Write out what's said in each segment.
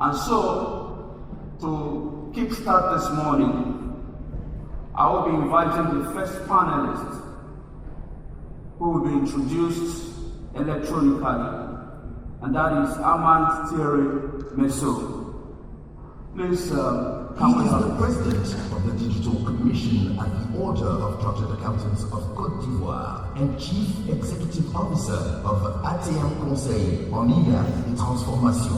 And so, to kickstart this morning, I will be inviting the first panelist who will be introduced electronically, and that is Armand Thierry Messou. Please he is the president of the Digital Commission at the Order of Chartered Accountants of Côte d'Ivoire and chief executive officer of ATM Conseils en IA et Transformation.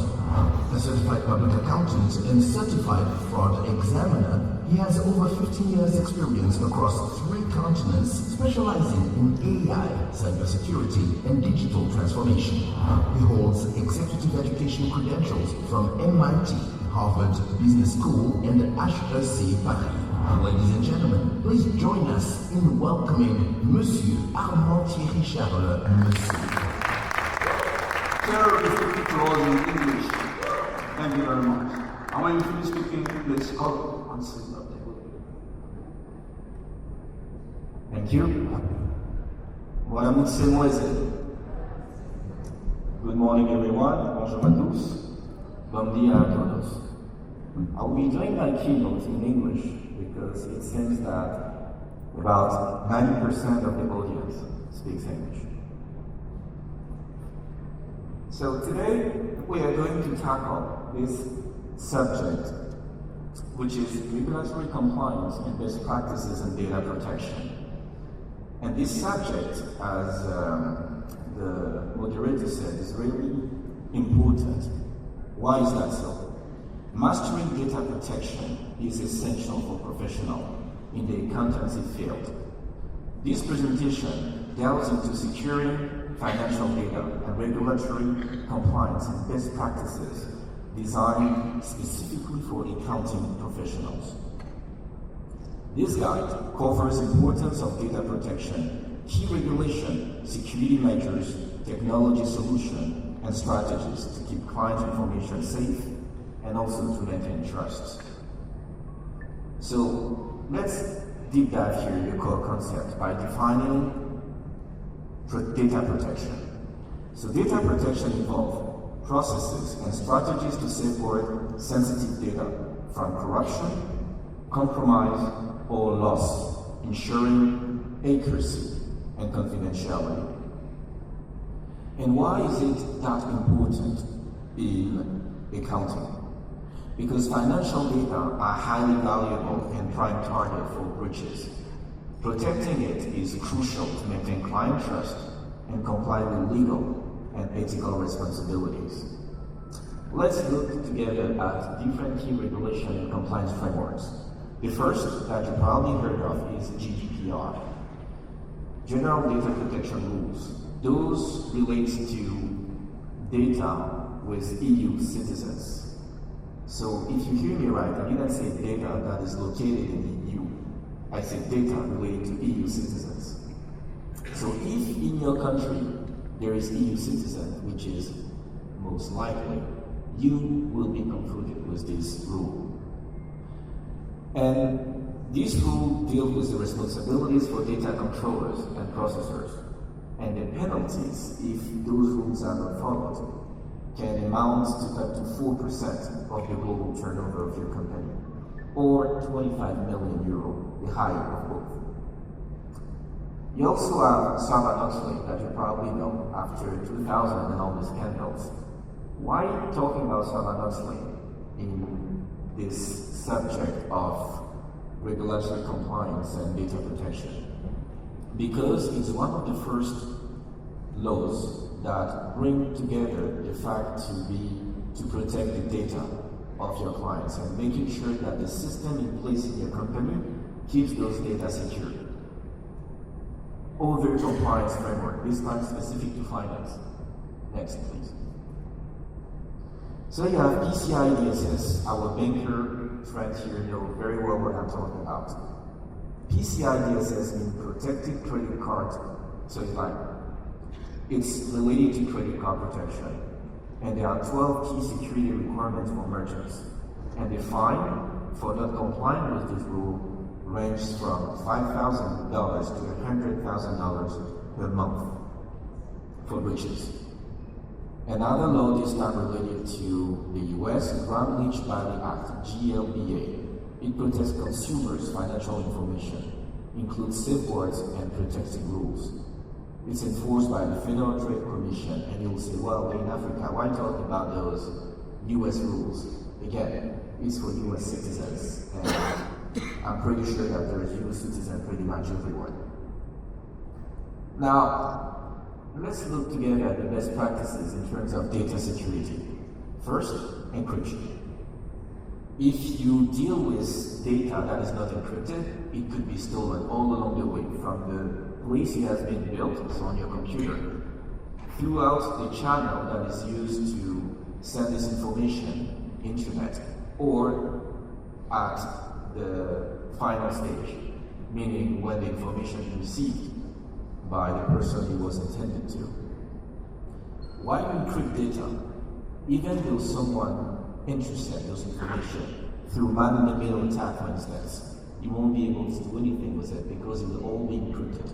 A certified public accountant and certified fraud examiner, he has over 15 years experience across 3 continents, specializing in AI, cybersecurity, and digital transformation. He holds executive education credentials from MIT, Harvard Business School, and HEC Paris. Ladies and gentlemen, please join us in welcoming Monsieur Armand Thierry Messou. Sir, we speak to us in English. Thank you very much. And when you finish speaking, please come and sit up there. Thank you. Good morning, everyone. Bonjour à tous. Bom dia a todos. I will be doing my keynote in English because it seems that about 90% of the audience speaks English. So today we are going to tackle this subject, which is regulatory compliance and best practices in data protection. And this subject, as the moderator said, is really important. Why is that so? Mastering data protection is essential for professionals in the accountancy field. This presentation delves into securing financial data and regulatory compliance and best practices designed specifically for accounting professionals. This guide covers importance of data protection, key regulation, security measures, technology solution, and strategies to keep client information safe and also to maintain trust. So let's deep dive here in the core concept by defining data protection. So data protection involves processes and strategies to safeguard sensitive data from corruption, compromise, or loss, ensuring accuracy and confidentiality. And why is it that important in accounting? Because financial data are highly valuable and prime target for breaches. Protecting it is crucial to maintain client trust and comply with legal and ethical responsibilities. Let's look together at different key regulation and compliance frameworks. The first that you probably heard of is GDPR, General Data Protection Rules. Those relate to data with EU citizens. So if you hear me right, I didn't say data that is located in the EU. I said data related to EU citizens. So if in your country there is EU citizen, which is most likely, you will be confronted with this rule. And this rule deals with the responsibilities for data controllers and processors, and the penalties if those rules are not followed can amount to up to 4% of the global turnover of your company, or 25 million euro, the higher of both. You also have Sarbanes-Oxley that you probably know after 2000 and all the scandals. Why are you talking about Sarbanes-Oxley in this subject of regulatory compliance and data protection? Because it's one of the first laws that bring together the fact to protect the data of your clients and making sure that the system in place in your company keeps those data secure. Other compliance framework, this time specific to finance. Next, please. So you have PCI DSS, our banker friend here know very well what I'm talking about. PCI DSS means protected credit card. So it's related to credit card protection. And there are 12 key security requirements for merchants. And the fine for not complying with this rule ranges from $5,000 to $100,000 per month for breaches. Another law this time related to the US, Ground Leach Valley Act, GLBA. It protects consumers' financial information, includes safeguards and protecting rules. It's enforced by the Federal Trade Commission, and you will say, well, in Africa, why talk about those US rules? Again, it's for US citizens, and I'm pretty sure that there is US citizens pretty much everywhere. Now, let's look together at the best practices in terms of data security. First, encryption. If you deal with data that is not encrypted, it could be stolen all along the way from the place it has been built, so on your computer, throughout the channel that is used to send this information, internet, or at the final stage, meaning when the information is received by the person it was intended to. Why encrypt data? Even though someone intercept those information through man-in-the-middle attack, for instance, you won't be able to do anything with it because it will all be encrypted.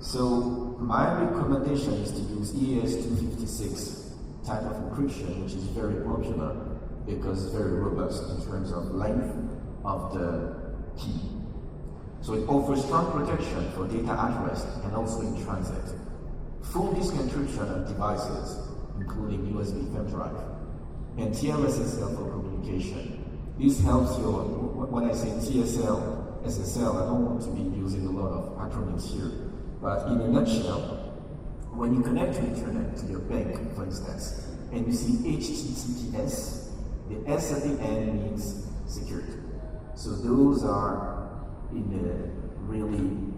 So my recommendation is to use ES-256 type of encryption, which is very popular because it's very robust in terms of length of the key. So it offers strong protection for data at rest and also in transit. Full disk encryption of devices, including USB thumb drive, and TLS SSL for communication. This helps your, when I say TSL, SSL, I don't want to be using a lot of acronyms here, but in a nutshell, when you connect to internet, to your bank, for instance, and you see HTTPS, the S at the end means security. So those are in a really,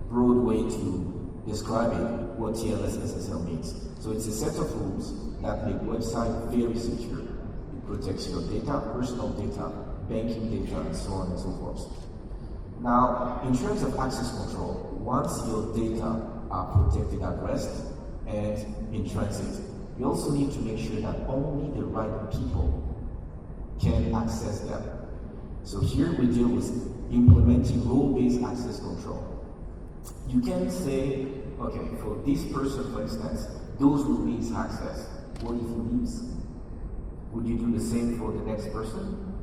broad way to describe it, what TLS SSL means. So it's a set of rules that make website very secure. It protects your data, personal data, banking data, and so on and so forth. Now, in terms of access control, once your data are protected at rest and in transit, you also need to make sure that only the right people can access them. So here we deal with implementing role-based access control. You can say, okay, for this person, for instance, those will be his access. What if he leaves? Would you do the same for the next person?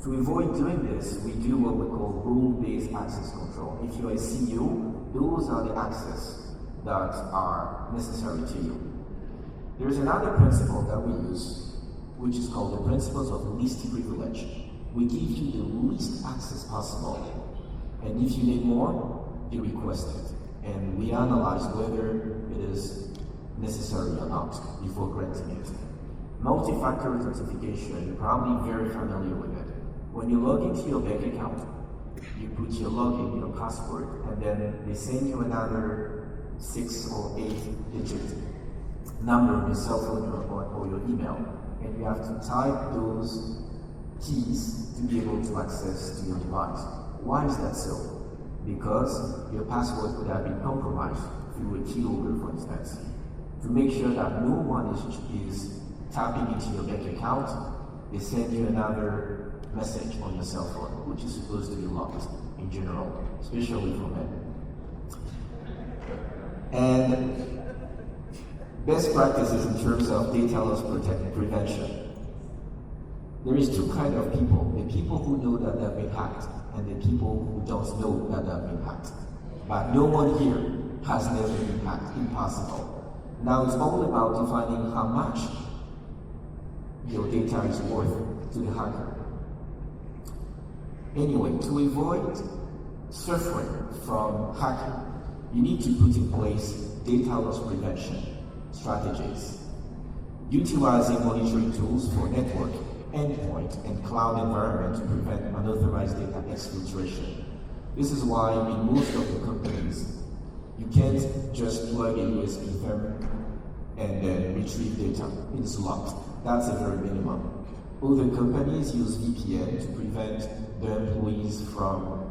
To avoid doing this, we do what we call role-based access control. If you're a CEO, those are the access that are necessary to you. There's another principle that we use, which is called the principles of least privilege. We give you the least access possible, and if you need more, you request it. And we analyze whether it is necessary or not before granting it. Multi-factor authentication, you're probably very familiar with it. When you log into your bank account, you put your login, your password, and then they send you another 6 or 8 digit number on your cell phone or your email, and you have to type those keys to be able to access to your device. Why is that so? Because your password could have been compromised through a keylogger, for instance. To make sure that no one is tapping into your bank account, they send you another message on your cell phone, which is supposed to be locked in general, especially for men. And best practices in terms of data loss prevention. There is two kinds of people: the people who know that they've been hacked, and the people who don't know that they've been hacked. But no one here has never been hacked. Impossible. Now it's all about defining how much your data is worth to the hacker. Anyway, to avoid suffering from hacking, you need to put in place data loss prevention strategies, utilizing monitoring tools for network, endpoint, and cloud environment to prevent unauthorized data exfiltration. This is why in most of the companies, you can't just plug a USB thumb and then retrieve data. It's locked. That's a very minimum. Other companies use VPN to prevent their employees from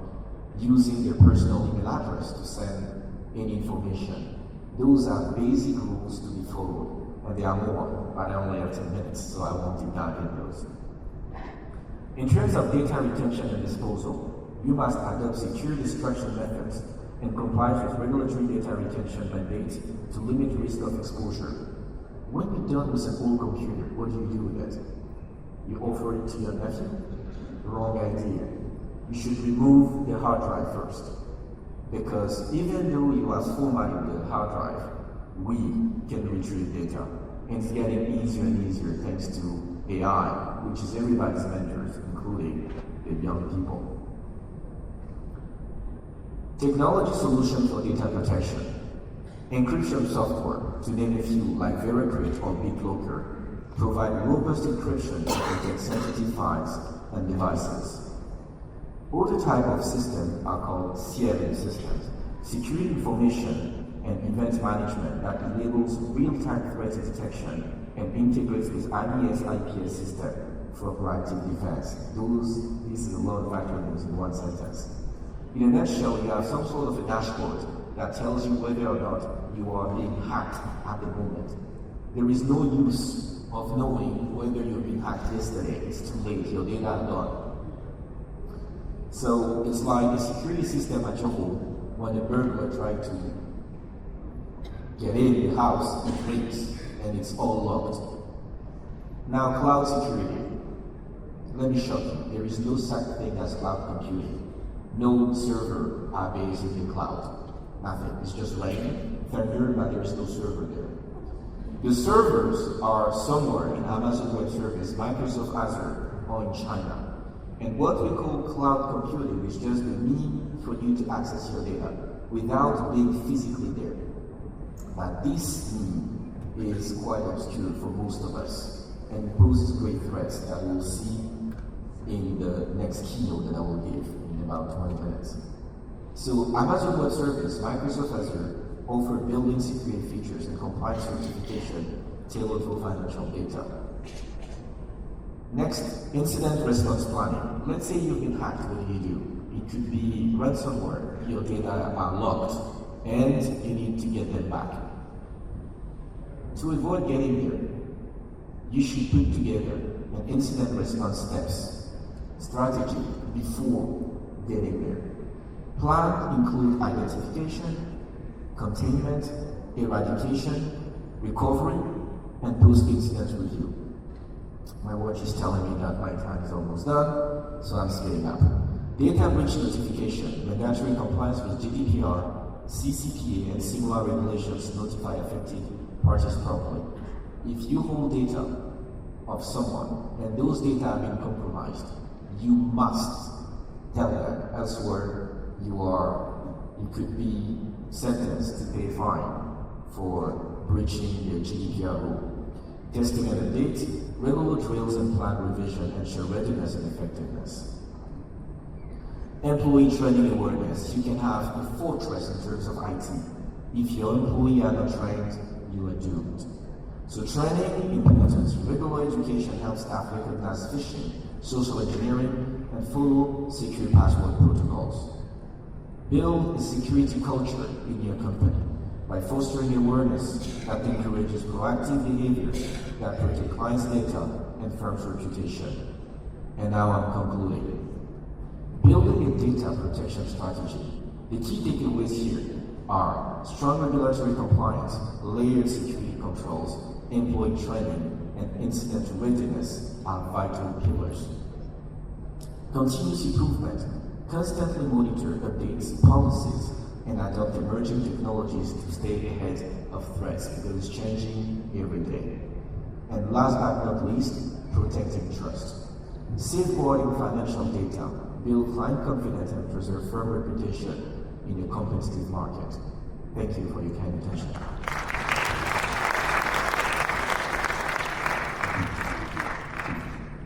using their personal email address to send any information. Those are basic rules to be followed, and there are more, but I only have 10 minutes, so I won't deep dive in those. In terms of data retention and disposal, you must adopt secure destruction methods and complies with regulatory data retention mandate to limit the risk of exposure. When you're done with an old computer, what do you do with it? You offer it to your nephew? Wrong idea. You should remove the hard drive first. Because even though you are formatting the hard drive, we can retrieve data. And it's getting easier and easier thanks to AI, which is everybody's mentors, including the young people. Technology solutions for data protection. Encryption software, to name a few, like Veracrypt or BitLocker, provide robust encryption to protect sensitive files and devices. Other types of systems are called CNDP systems, security information and event management, that enables real-time threat detection and integrates with IDS/IPS system for proactive defense. This is a lot of acronyms in one sentence. In a nutshell, you have some sort of a dashboard that tells you whether or not you are being hacked at the moment. There is no use of knowing whether you're being hacked yesterday. It's too late, your data are gone. So it's like a security system at your home. When a burglar tries to get in the house, it breaks and it's all locked. Now, cloud security. Let me shock you. There is no such thing as cloud computing. No server are based in the cloud. Nothing. It's just rain, thunder, but there is no server there. The servers are somewhere in Amazon Web Service, Microsoft Azure, or in China. And what we call cloud computing is just the means for you to access your data without being physically there. But this need is quite obscure for most of us and poses great threats that we'll see in the next keynote that I will give in about 20 minutes. So Amazon Web Service, Microsoft Azure, offer building security features and compliance certification tailored for financial data. Next, incident response planning. Let's say you've been hacked, what do you do? It could be ransomware, your data are locked, and you need to get them back. To avoid getting there, you should put together an incident response steps strategy before getting there. Plan include identification, containment, eradication, recovery, and post-incident review. My watch is telling me that my time is almost done, so I'm speeding up. Data breach notification, mandatory compliance with GDPR, CCPA, and similar regulations notify affected parties properly. If you hold data of someone and those data have been compromised, you must tell them, elsewhere you could be sentenced to pay a fine for breaching the GDPR rule. Testing and update, regular drills and plan revision ensure readiness and effectiveness. Employee training awareness. You can have a fortress in terms of IT. If your employee are not trained, you are doomed. So training, importance. Regular education helps staff recognize phishing, social engineering, and follow secure password protocols. Build a security culture in your company by fostering awareness that encourages proactive behaviors that protect clients' data and firm's reputation. And now I'm concluding. Building a data protection strategy. The key takeaways here are strong regulatory compliance, layered security controls, employee training, and incident readiness are vital pillars. Continuous improvement. Constantly monitor updates, policies, and adopt emerging technologies to stay ahead of threats because it's changing every day. And last but not least, protecting trust. Safeguarding financial data, build client confidence, and preserve firm reputation in a competitive market. Thank you for your kind attention.